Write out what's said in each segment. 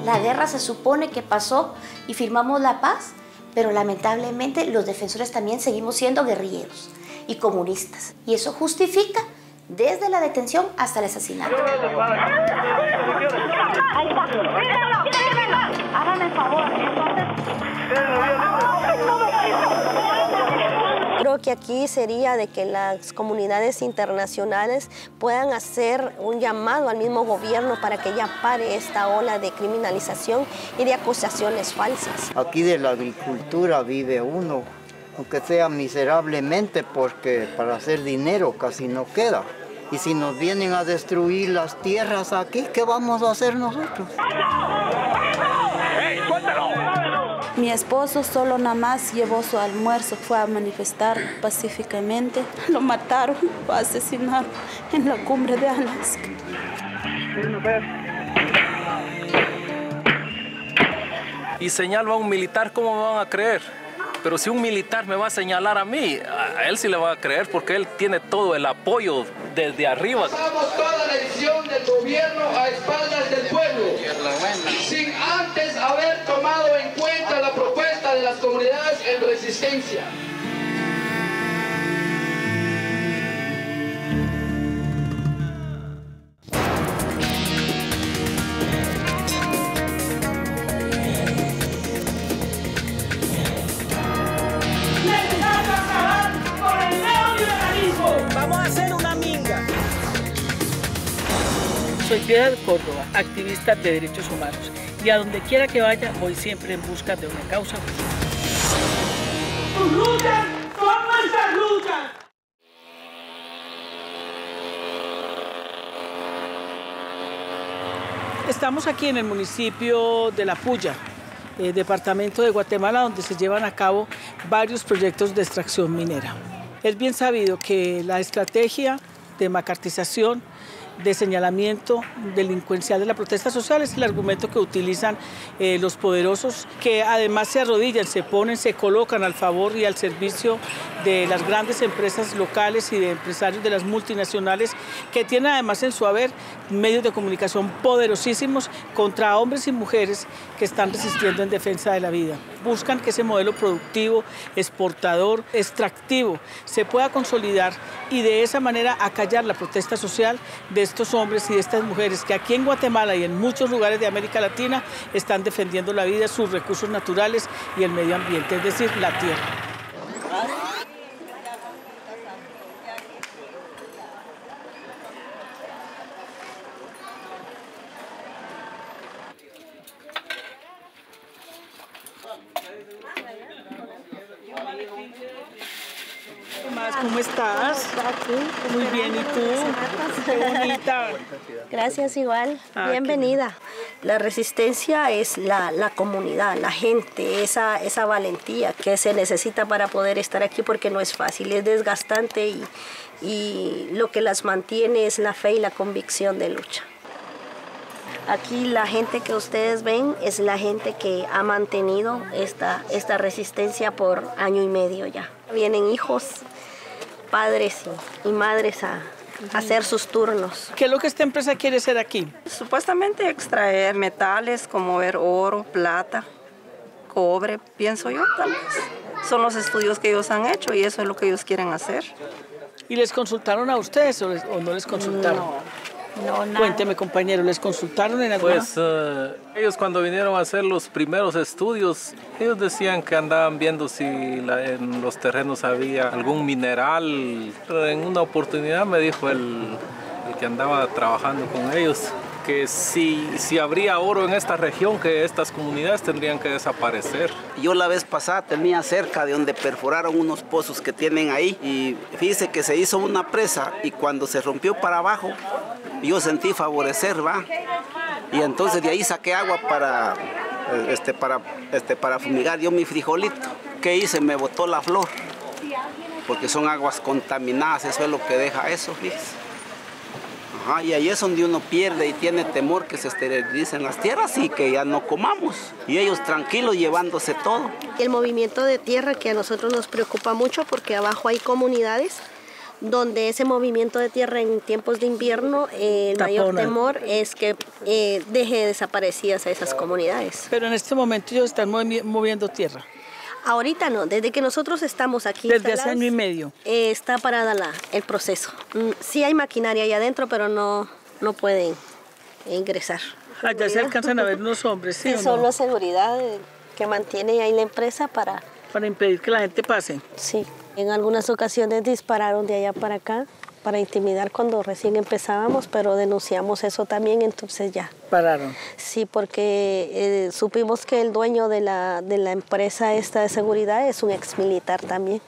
La guerra se supone que pasó y firmamos la paz, pero lamentablemente los defensores también seguimos siendo guerrilleros y comunistas. Y eso justifica desde la detención hasta el asesinato. Ahí está. Háganme el favor. Creo que aquí sería de que las comunidades internacionales puedan hacer un llamado al mismo gobierno para que ya pare esta ola de criminalización y de acusaciones falsas. Aquí de la agricultura vive uno, aunque sea miserablemente, porque para hacer dinero casi no queda. Y si nos vienen a destruir las tierras aquí, ¿qué vamos a hacer nosotros? ¡Ey, suéltalo! Mi esposo solo nada más llevó su almuerzo, fue a manifestar pacíficamente. Lo mataron, lo asesinaron en la cumbre de Alaska. Y señalo a un militar, ¿cómo me van a creer? Pero si un militar me va a señalar a mí, a él sí le va a creer porque él tiene todo el apoyo desde arriba. Pasamos toda la decisión del gobierno a espaldas del pueblo, sin antes haber tomado en cuenta la propuesta de las comunidades en resistencia. Vamos a hacer una minga. Soy Piedad Córdoba, activista de derechos humanos, y a donde quiera que vaya voy siempre en busca de una causa justa. ¡Tus luchas son nuestras luchas! Estamos aquí en el municipio de La Puya, departamento de Guatemala, donde se llevan a cabo varios proyectos de extracción minera. Es bien sabido que la estrategia de macartización, de señalamiento delincuencial de la protesta social es el argumento que utilizan los poderosos, que además se arrodillan, se ponen, se colocan al favor y al servicio de las grandes empresas locales y de empresarios de las multinacionales, que tienen además en su haber medios de comunicación poderosísimos contra hombres y mujeres que están resistiendo en defensa de la vida. Buscan que ese modelo productivo, exportador, extractivo, se pueda consolidar y de esa manera acallar la protesta social de estos hombres y de estas mujeres que aquí en Guatemala y en muchos lugares de América Latina están defendiendo la vida, sus recursos naturales y el medio ambiente, es decir, la tierra. ¿Cómo estás? Aquí. Muy bien, ¿y tú? Qué bonita. Gracias, igual. Bienvenida. La resistencia es la comunidad, la gente, esa valentía que se necesita para poder estar aquí, porque no es fácil, es desgastante y lo que las mantiene es la fe y la convicción de lucha. Aquí la gente que ustedes ven es la gente que ha mantenido esta resistencia por año y medio ya. Vienen hijos, padres y madres a hacer sus turnos. ¿Qué es lo que esta empresa quiere hacer aquí? Supuestamente extraer metales como ver oro, plata, cobre, pienso yo tal vez. Son los estudios que ellos han hecho y eso es lo que ellos quieren hacer. ¿Y les consultaron a ustedes o no les consultaron? No, nada. Cuénteme, compañero, ¿les consultaron en alguna? Pues ellos cuando vinieron a hacer los primeros estudios, ellos decían que andaban viendo si en los terrenos había algún mineral. Pero en una oportunidad me dijo el que andaba trabajando con ellos que si habría oro en esta región, que estas comunidades tendrían que desaparecer. Yo la vez pasada tenía cerca de donde perforaron unos pozos que tienen ahí y fíjese que se hizo una presa y cuando se rompió para abajo yo sentí favorecer, ¿va? Y entonces de ahí saqué agua para fumigar yo mi frijolito. ¿Qué hice? Me botó la flor, porque son aguas contaminadas, eso es lo que deja eso, fíjese. Ajá, y ahí es donde uno pierde y tiene temor que se esterilicen las tierras y que ya no comamos. Y ellos tranquilos llevándose todo. El movimiento de tierra que a nosotros nos preocupa mucho porque abajo hay comunidades donde ese movimiento de tierra en tiempos de invierno, el mayor temor es que deje desaparecidas a esas comunidades. Pero en este momento ellos están moviendo tierra. Ahorita no, desde que nosotros estamos aquí desde hace año y medio está parada el proceso. Sí hay maquinaria allá adentro, pero no pueden ingresar. Allá se alcanzan a ver unos hombres, ¿sí? Sí, son la seguridad que mantiene ahí la empresa para impedir que la gente pase. Sí, en algunas ocasiones dispararon de allá para acá para intimidar cuando recién empezábamos, pero denunciamos eso también, entonces ya. ¿Pararon? Sí, porque supimos que el dueño de la empresa esta de seguridad es un exmilitar también.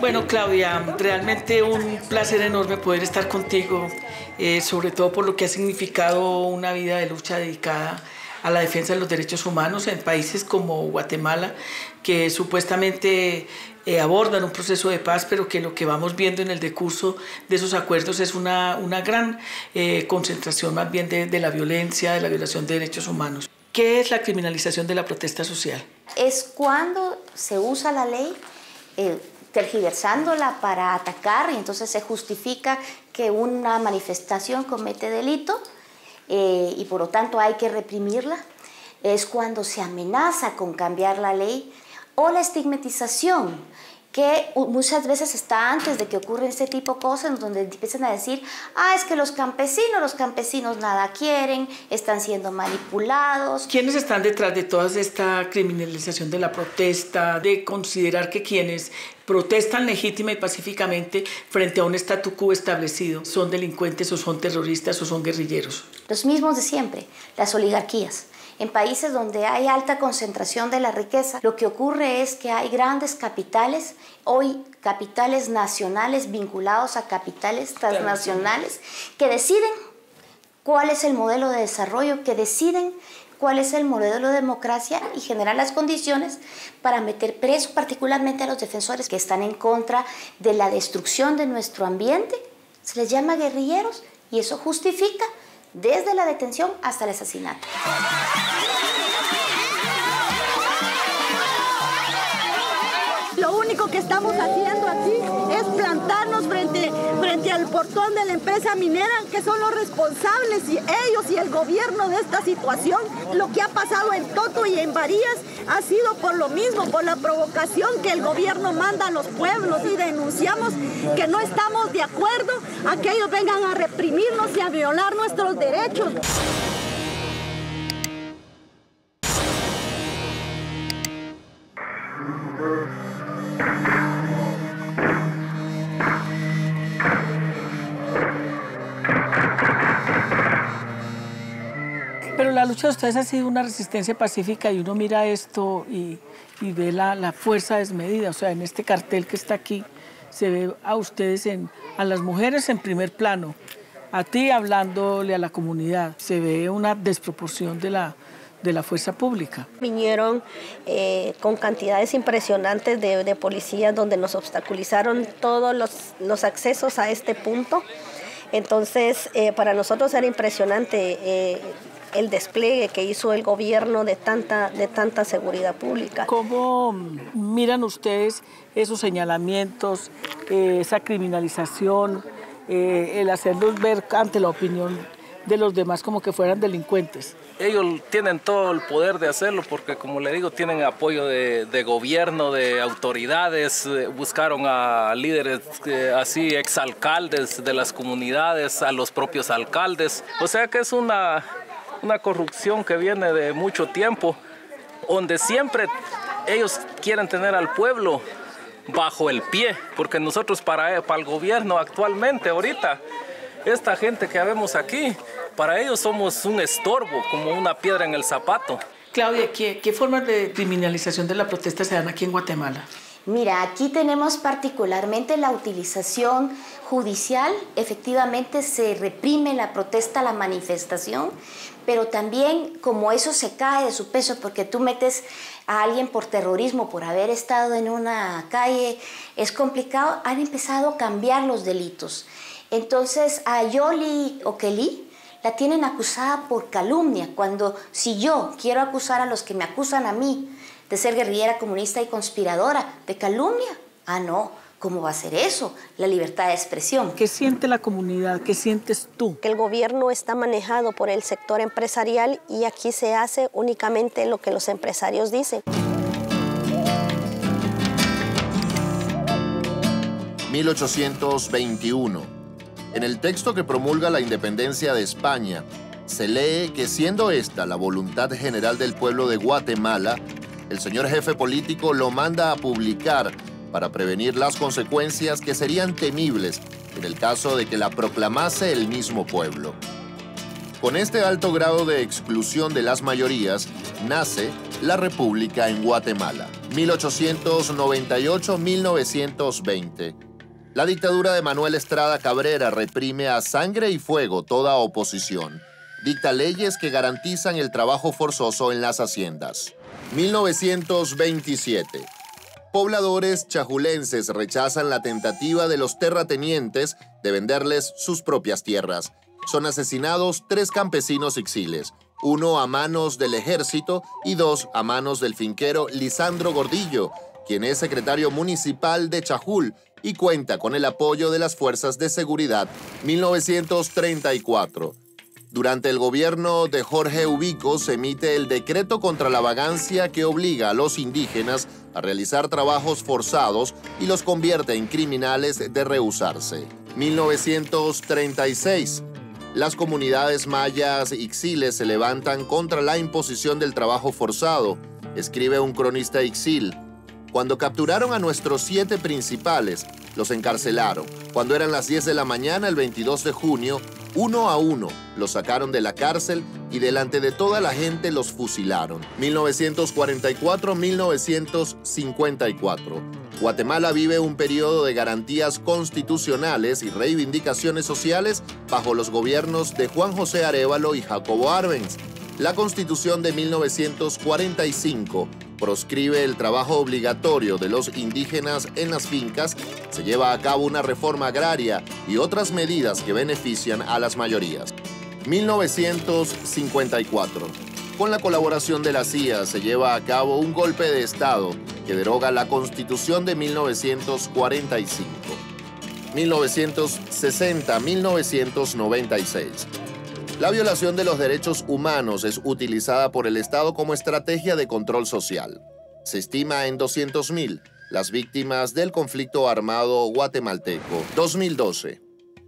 Bueno, Claudia, realmente un placer enorme poder estar contigo, sobre todo por lo que ha significado una vida de lucha dedicada a la defensa de los derechos humanos en países como Guatemala, que supuestamente abordan un proceso de paz, pero que lo que vamos viendo en el decurso de esos acuerdos es una gran concentración más bien de la violencia, de la violación de derechos humanos. ¿Qué es la criminalización de la protesta social? Es cuando se usa la ley tergiversándola para atacar y entonces se justifica que una manifestación comete delito y por lo tanto hay que reprimirla. Es cuando se amenaza con cambiar la ley o la estigmatización, que muchas veces está antes de que ocurran este tipo de cosas, donde empiezan a decir, es que los campesinos nada quieren, están siendo manipulados. ¿Quiénes están detrás de toda esta criminalización de la protesta, de considerar que quienes protestan legítima y pacíficamente frente a un statu quo establecido son delincuentes o son terroristas o son guerrilleros? Los mismos de siempre, las oligarquías. En países donde hay alta concentración de la riqueza, lo que ocurre es que hay grandes capitales, hoy capitales nacionales vinculados a capitales transnacionales, que deciden cuál es el modelo de desarrollo, que deciden cuál es el modelo de democracia y generar las condiciones para meter preso particularmente a los defensores que están en contra de la destrucción de nuestro ambiente. Se les llama guerrilleros y eso justifica desde la detención hasta el asesinato. Lo único que estamos haciendo aquí es plantarnos frente al portón de la empresa minera, que son los responsables, y ellos y el gobierno de esta situación. Lo que ha pasado en Toto y en Varías ha sido por lo mismo, por la provocación que el gobierno manda a los pueblos, y denunciamos que no estamos de acuerdo a que ellos vengan a reprimirnos y a violar nuestros derechos. Pero la lucha de ustedes ha sido una resistencia pacífica y uno mira esto y ve la fuerza desmedida. O sea, en este cartel que está aquí se ve a ustedes, a las mujeres en primer plano, a ti hablándole a la comunidad. Se ve una desproporción de la fuerza pública. Vinieron con cantidades impresionantes de policías donde nos obstaculizaron todos los accesos a este punto. Entonces, para nosotros era impresionante el despliegue que hizo el gobierno de tanta seguridad pública. ¿Cómo miran ustedes esos señalamientos, esa criminalización, el hacerlos ver ante la opinión de los demás como que fueran delincuentes? Ellos tienen todo el poder de hacerlo porque, como le digo, tienen apoyo de gobierno, de autoridades. Buscaron a líderes así, exalcaldes de las comunidades, a los propios alcaldes. O sea que es una corrupción que viene de mucho tiempo, donde siempre ellos quieren tener al pueblo bajo el pie, porque nosotros para el gobierno actualmente, ahorita, esta gente que vemos aquí, para ellos somos un estorbo, como una piedra en el zapato. Claudia, ¿qué formas de criminalización de la protesta se dan aquí en Guatemala? Mira, aquí tenemos particularmente la utilización judicial. Efectivamente se reprime la protesta, la manifestación, pero también como eso se cae de su peso, porque tú metes a alguien por terrorismo, por haber estado en una calle, es complicado, han empezado a cambiar los delitos. Entonces a Yoli Oquelí la tienen acusada por calumnia, cuando si yo quiero acusar a los que me acusan a mí de ser guerrillera comunista y conspiradora, de calumnia, no, ¿cómo va a ser eso? La libertad de expresión. ¿Qué siente la comunidad? ¿Qué sientes tú? Que el gobierno está manejado por el sector empresarial y aquí se hace únicamente lo que los empresarios dicen. 1821. En el texto que promulga la independencia de España, se lee que siendo esta la voluntad general del pueblo de Guatemala, el señor jefe político lo manda a publicar para prevenir las consecuencias que serían temibles en el caso de que la proclamase el mismo pueblo. Con este alto grado de exclusión de las mayorías, nace la República en Guatemala, 1898-1920. La dictadura de Manuel Estrada Cabrera reprime a sangre y fuego toda oposición. Dicta leyes que garantizan el trabajo forzoso en las haciendas. 1927. Pobladores chajulenses rechazan la tentativa de los terratenientes de venderles sus propias tierras. Son asesinados 3 campesinos ixiles, 1 a manos del ejército y 2 a manos del finquero Lisandro Gordillo, quien es secretario municipal de Chajul y cuenta con el apoyo de las fuerzas de seguridad. 1934. Durante el gobierno de Jorge Ubico se emite el decreto contra la vagancia que obliga a los indígenas a realizar trabajos forzados y los convierte en criminales de rehusarse. 1936. Las comunidades mayas ixiles se levantan contra la imposición del trabajo forzado, escribe un cronista ixil. Cuando capturaron a nuestros 7 principales, los encarcelaron. Cuando eran las 10 de la mañana, el 22 de junio, 1 a 1, los sacaron de la cárcel y delante de toda la gente los fusilaron. 1944-1954. Guatemala vive un periodo de garantías constitucionales y reivindicaciones sociales bajo los gobiernos de Juan José Arévalo y Jacobo Arbenz. La Constitución de 1945 proscribe el trabajo obligatorio de los indígenas en las fincas, se lleva a cabo una reforma agraria y otras medidas que benefician a las mayorías. 1954. Con la colaboración de la CIA se lleva a cabo un golpe de Estado que deroga la Constitución de 1945. 1960-1996. La violación de los derechos humanos es utilizada por el Estado como estrategia de control social. Se estima en 200.000 las víctimas del conflicto armado guatemalteco. 2012.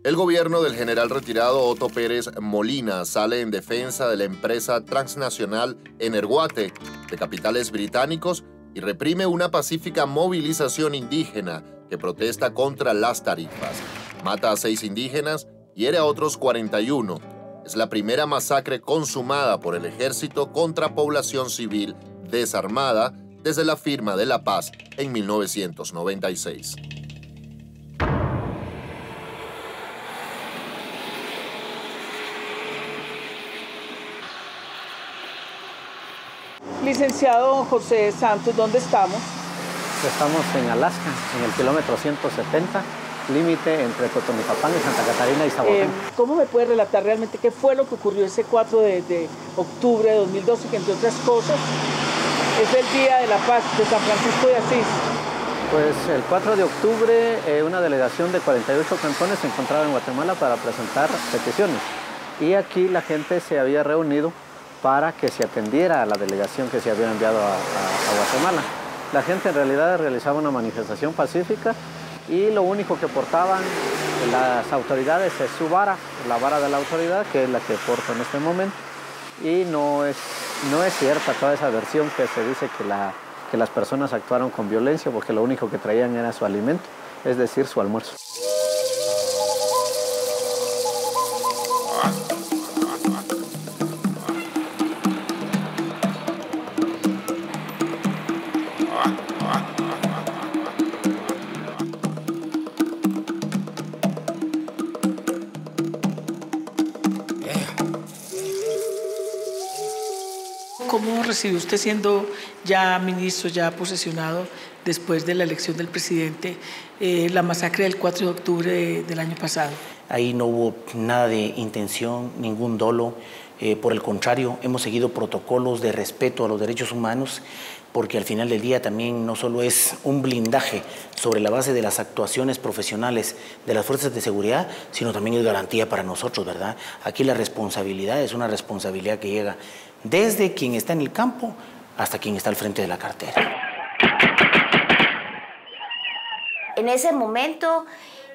El gobierno del general retirado Otto Pérez Molina sale en defensa de la empresa transnacional Energuate, de capitales británicos, y reprime una pacífica movilización indígena que protesta contra las tarifas. Mata a 6 indígenas, hiere a otros 41. Es la primera masacre consumada por el ejército contra población civil desarmada desde la firma de la paz en 1996. Licenciado José Santos, ¿dónde estamos? Estamos en Alaska, en el kilómetro 170, límite entre Totonicapán y Santa Catarina y Zapotlán. ¿Cómo me puede relatar realmente qué fue lo que ocurrió ese 4 de octubre de 2012, que entre otras cosas es el Día de la Paz de San Francisco de Asís? Pues el 4 de octubre una delegación de 48 cantones se encontraba en Guatemala para presentar peticiones. Y aquí la gente se había reunido para que se atendiera a la delegación que se había enviado a Guatemala. La gente en realidad realizaba una manifestación pacífica y lo único que portaban las autoridades es su vara, la vara de la autoridad, que es la que porta en este momento. Y no es cierta toda esa versión que se dice que las personas actuaron con violencia, porque lo único que traían era su alimento, es decir, su almuerzo. ¿Cómo recibió usted, siendo ya ministro, ya posesionado después de la elección del presidente, la masacre del 4 de octubre del año pasado? Ahí no hubo nada de intención, ningún dolo. Por el contrario, hemos seguido protocolos de respeto a los derechos humanos, porque al final del día también no solo es un blindaje sobre la base de las actuaciones profesionales de las fuerzas de seguridad, sino también es garantía para nosotros, ¿verdad? Aquí la responsabilidad es una responsabilidad que llega desde quien está en el campo hasta quien está al frente de la cartera. En ese momento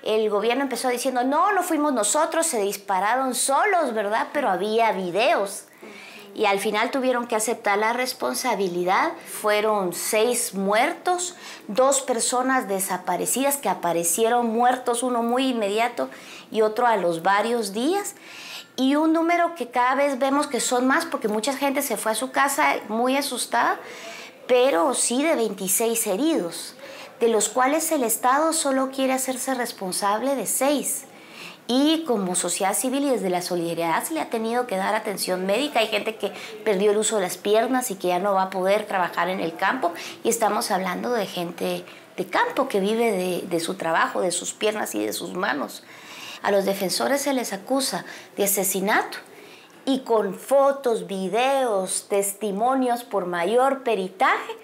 el gobierno empezó diciendo, no fuimos nosotros, se dispararon solos, ¿verdad? Pero había videos. Y al final tuvieron que aceptar la responsabilidad. Fueron 6 muertos, 2 personas desaparecidas que aparecieron muertos, uno muy inmediato y otro a los varios días. Y un número que cada vez vemos que son más porque mucha gente se fue a su casa muy asustada, pero sí de 26 heridos, de los cuales el Estado solo quiere hacerse responsable de 6. Y como sociedad civil y desde la solidaridad se le ha tenido que dar atención médica. Hay gente que perdió el uso de las piernas y que ya no va a poder trabajar en el campo. Y estamos hablando de gente de campo que vive de su trabajo, de sus piernas y de sus manos. A los defensores se les acusa de asesinato y con fotos, videos, testimonios por mayor peritaje,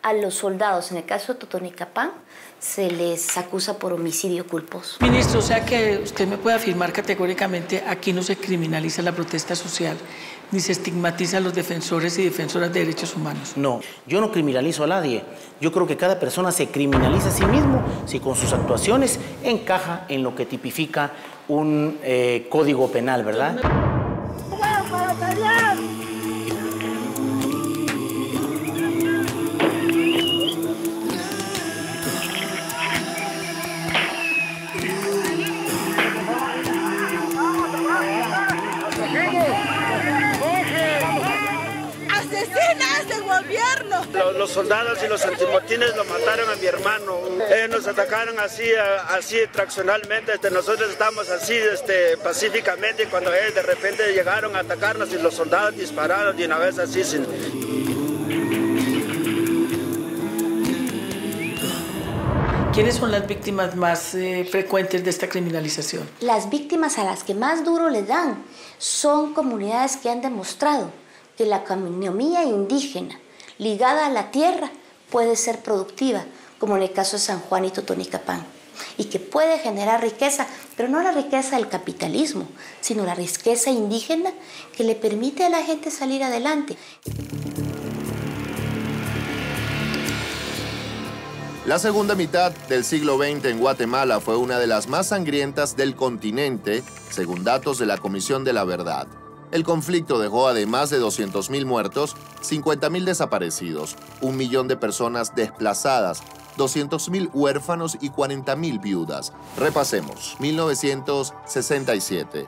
a los soldados, en el caso de Totonicapán, se les acusa por homicidio culposo. Ministro, o sea que usted me puede afirmar categóricamente, aquí no se criminaliza la protesta social, ni se estigmatiza a los defensores y defensoras de derechos humanos. No, yo no criminalizo a nadie. Yo creo que cada persona se criminaliza a sí mismo si con sus actuaciones encaja en lo que tipifica un código penal, ¿verdad? Los soldados y los antimotines lo mataron a mi hermano. Ellos nos atacaron así traccionalmente. Nosotros estamos así pacíficamente y cuando ellos de repente llegaron a atacarnos y los soldados dispararon de una vez así. ¿Quiénes son las víctimas más frecuentes de esta criminalización? Las víctimas a las que más duro les dan son comunidades que han demostrado que la economía indígena ligada a la tierra puede ser productiva, como en el caso de San Juan y Totonicapán, y que puede generar riqueza, pero no la riqueza del capitalismo, sino la riqueza indígena que le permite a la gente salir adelante. La segunda mitad del siglo XX en Guatemala fue una de las más sangrientas del continente, según datos de la Comisión de la Verdad. El conflicto dejó además de 200.000 muertos, 50.000 desaparecidos, 1 millón de personas desplazadas, 200.000 huérfanos y 40.000 viudas. Repasemos. 1967.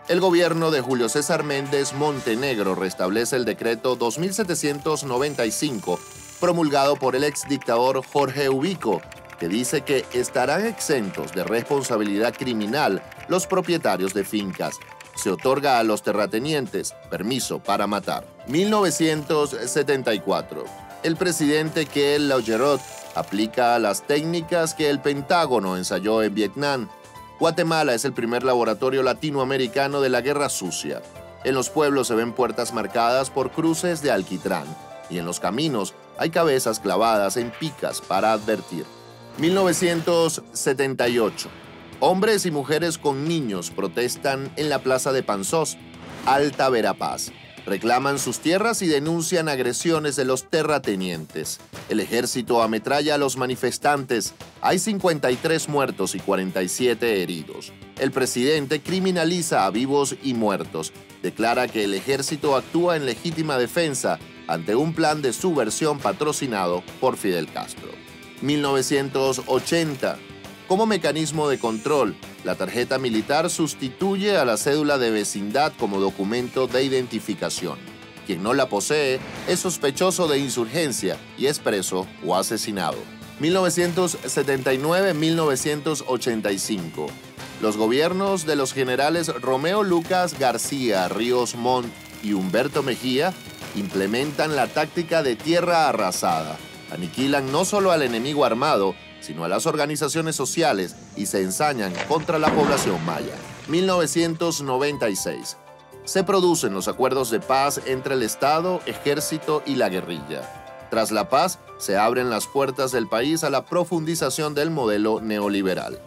El gobierno de Julio César Méndez Montenegro restablece el decreto 2795, promulgado por el exdictador Jorge Ubico, que dice que estarán exentos de responsabilidad criminal los propietarios de fincas. Se otorga a los terratenientes permiso para matar. 1974. El presidente Keel Laugerot aplica las técnicas que el Pentágono ensayó en Vietnam. Guatemala es el primer laboratorio latinoamericano de la guerra sucia. En los pueblos se ven puertas marcadas por cruces de alquitrán y en los caminos hay cabezas clavadas en picas para advertir. 1978. Hombres y mujeres con niños protestan en la plaza de Panzós, Alta Verapaz. Reclaman sus tierras y denuncian agresiones de los terratenientes. El ejército ametralla a los manifestantes. Hay 53 muertos y 47 heridos. El presidente criminaliza a vivos y muertos. Declara que el ejército actúa en legítima defensa ante un plan de subversión patrocinado por Fidel Castro. 1980. Como mecanismo de control, la tarjeta militar sustituye a la cédula de vecindad como documento de identificación. Quien no la posee es sospechoso de insurgencia y es preso o asesinado. 1979-1985. Los gobiernos de los generales Romeo Lucas García Ríos Montt y Humberto Mejía implementan la táctica de tierra arrasada. Aniquilan no solo al enemigo armado, sino a las organizaciones sociales y se ensañan contra la población maya. 1996. Se producen los acuerdos de paz entre el Estado, ejército y la guerrilla. Tras la paz, se abren las puertas del país a la profundización del modelo neoliberal.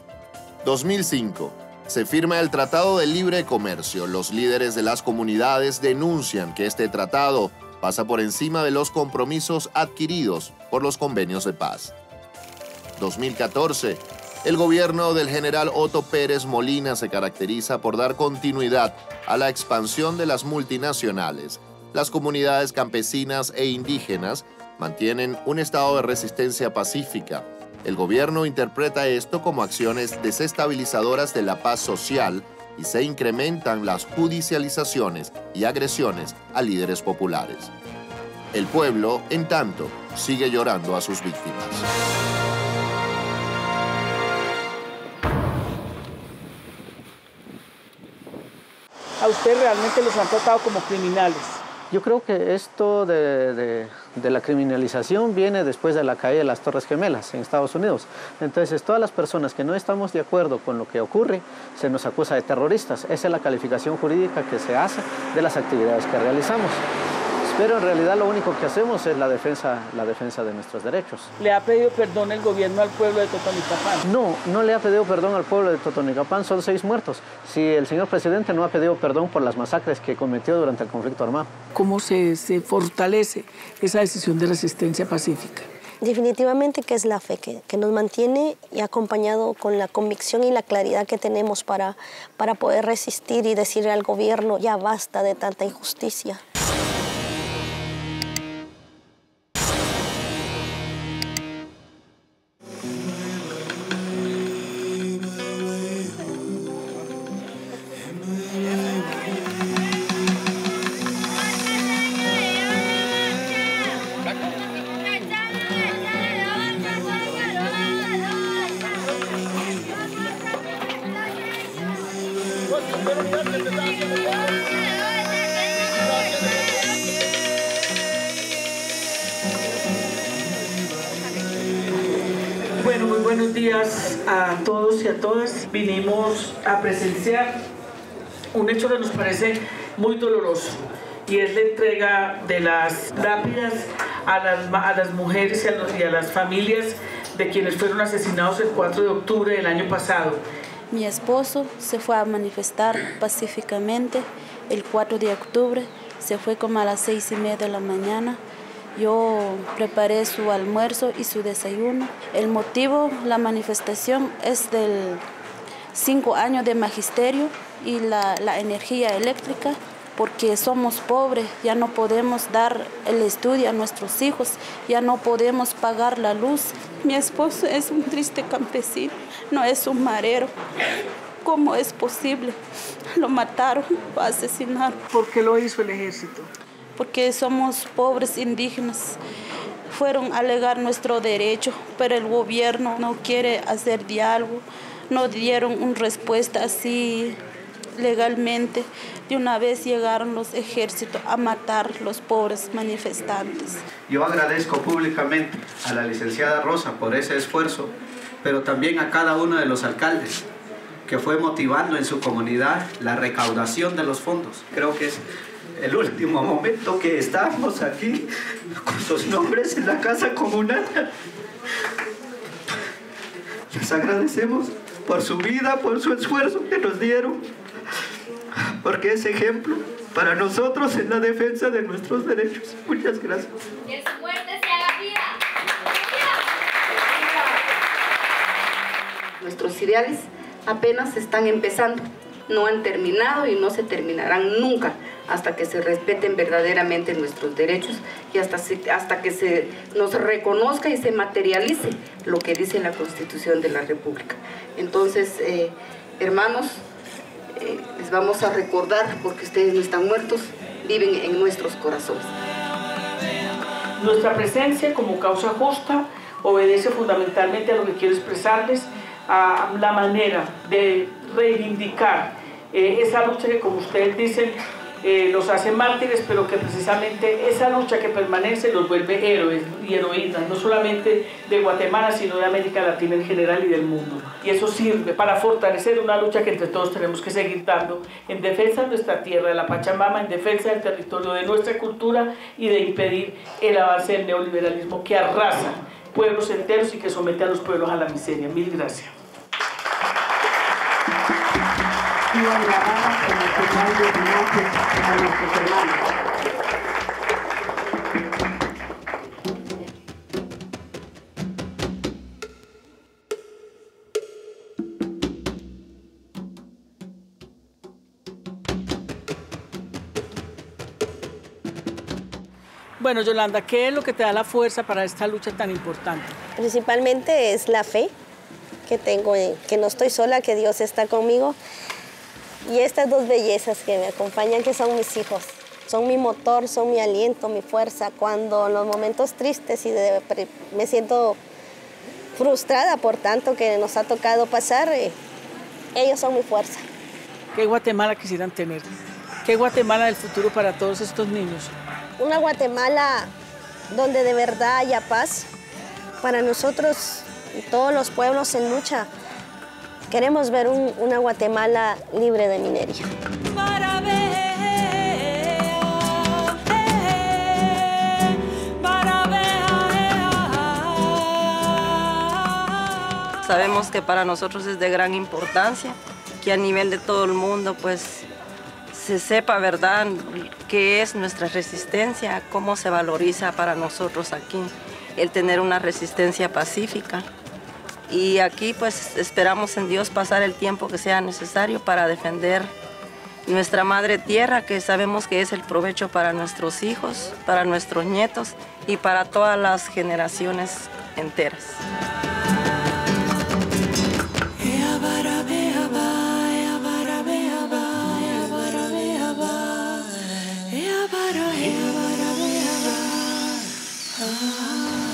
2005. Se firma el Tratado de Libre Comercio. Los líderes de las comunidades denuncian que este tratado pasa por encima de los compromisos adquiridos por los convenios de paz. 2014. El gobierno del general Otto Pérez Molina se caracteriza por dar continuidad a la expansión de las multinacionales. Las comunidades campesinas e indígenas mantienen un estado de resistencia pacífica. El gobierno interpreta esto como acciones desestabilizadoras de la paz social y se incrementan las judicializaciones y agresiones a líderes populares. El pueblo, en tanto, sigue llorando a sus víctimas. ¿A usted realmente los han tratado como criminales? Yo creo que esto de la criminalización viene después de la caída de las Torres Gemelas en Estados Unidos. Entonces, todas las personas que no estamos de acuerdo con lo que ocurre, se nos acusa de terroristas. Esa es la calificación jurídica que se hace de las actividades que realizamos. Pero en realidad lo único que hacemos es la defensa de nuestros derechos. ¿Le ha pedido perdón el gobierno al pueblo de Totonicapán? No le ha pedido perdón al pueblo de Totonicapán, son 6 muertos. Si el señor presidente no ha pedido perdón por las masacres que cometió durante el conflicto armado. ¿Cómo se fortalece esa decisión de resistencia pacífica? Definitivamente que es la fe que nos mantiene y acompañado con la convicción y la claridad que tenemos para poder resistir y decirle al gobierno ya basta de tanta injusticia. Bueno, muy buenos días a todos y a todas. Vinimos a presenciar un hecho que nos parece muy doloroso y es la entrega de las lápidas a las mujeres y a las familias de quienes fueron asesinados el 4 de octubre del año pasado. Mi esposo se fue a manifestar pacíficamente el 4 de octubre, se fue como a las 6:30 de la mañana. Yo preparé su almuerzo y su desayuno. El motivo, la manifestación es del 5 años de magisterio y la energía eléctrica, porque somos pobres, ya no podemos dar el estudio a nuestros hijos, ya no podemos pagar la luz. Mi esposo es un triste campesino, no es un marero. ¿Cómo es posible? Lo mataron, lo asesinaron. ¿Por qué lo hizo el ejército? Porque somos pobres indígenas. Fueron a alegar nuestro derecho, pero el gobierno no quiere hacer diálogo, no dieron una respuesta así legalmente. De una vez llegaron los ejércitos a matar los pobres manifestantes. Yo agradezco públicamente a la licenciada Rosa por ese esfuerzo, pero también a cada uno de los alcaldes que fue motivando en su comunidad la recaudación de los fondos. Creo que es el último momento que estamos aquí con sus nombres en la casa comunal. Les agradecemos por su vida, por su esfuerzo que nos dieron, porque es ejemplo para nosotros en la defensa de nuestros derechos. Muchas gracias. Que su muerte se haga vida. Nuestros ideales apenas están empezando, no han terminado y no se terminarán nunca hasta que se respeten verdaderamente nuestros derechos y hasta que se nos reconozca y se materialice lo que dice la Constitución de la República. Entonces, hermanos, les vamos a recordar, porque ustedes no están muertos, viven en nuestros corazones. Nuestra presencia como causa justa obedece fundamentalmente a lo que quiero expresarles, a la manera de reivindicar esa lucha que, como ustedes dicen, los hace mártires, pero que precisamente esa lucha que permanece los vuelve héroes y heroínas, no solamente de Guatemala, sino de América Latina en general y del mundo. Y eso sirve para fortalecer una lucha que entre todos tenemos que seguir dando en defensa de nuestra tierra, de la Pachamama, en defensa del territorio, de nuestra cultura y de impedir el avance del neoliberalismo que arrasa pueblos enteros y que somete a los pueblos a la miseria. Mil gracias. Bueno, Yolanda, ¿qué es lo que te da la fuerza para esta lucha tan importante? Principalmente es la fe que tengo, que no estoy sola, que Dios está conmigo. Y estas dos bellezas que me acompañan, que son mis hijos. Son mi motor, son mi aliento, mi fuerza. Cuando en los momentos tristes y me siento frustrada por tanto que nos ha tocado pasar, ellos son mi fuerza. ¿Qué Guatemala quisieran tener? ¿Qué Guatemala del futuro para todos estos niños? Una Guatemala donde de verdad haya paz. Para nosotros, todos los pueblos en lucha, queremos ver una Guatemala libre de minería. Sabemos que para nosotros es de gran importancia que a nivel de todo el mundo pues se sepa, ¿verdad?, qué es nuestra resistencia, cómo se valoriza para nosotros aquí el tener una resistencia pacífica. Y aquí pues esperamos en Dios pasar el tiempo que sea necesario para defender nuestra madre tierra, que sabemos que es el provecho para nuestros hijos, para nuestros nietos y para todas las generaciones enteras. Ah